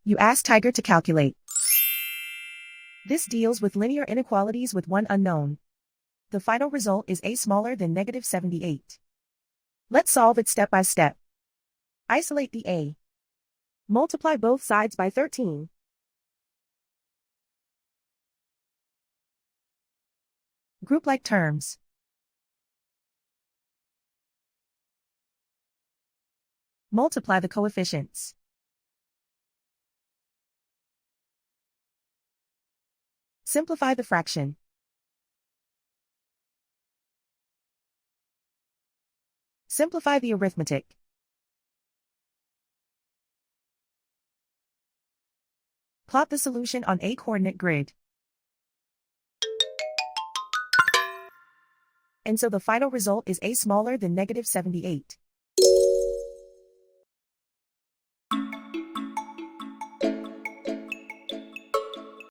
You ask Tiger to calculate. This deals with linear inequalities with one unknown. The final result is a smaller than -78. Let's solve it step by step. Isolate the a. Multiply both sides by 13. Group like terms. Multiply the coefficients. Simplify the fraction. Simplify the arithmetic. Plot the solution on a coordinate grid. And so the final result is a smaller than -78.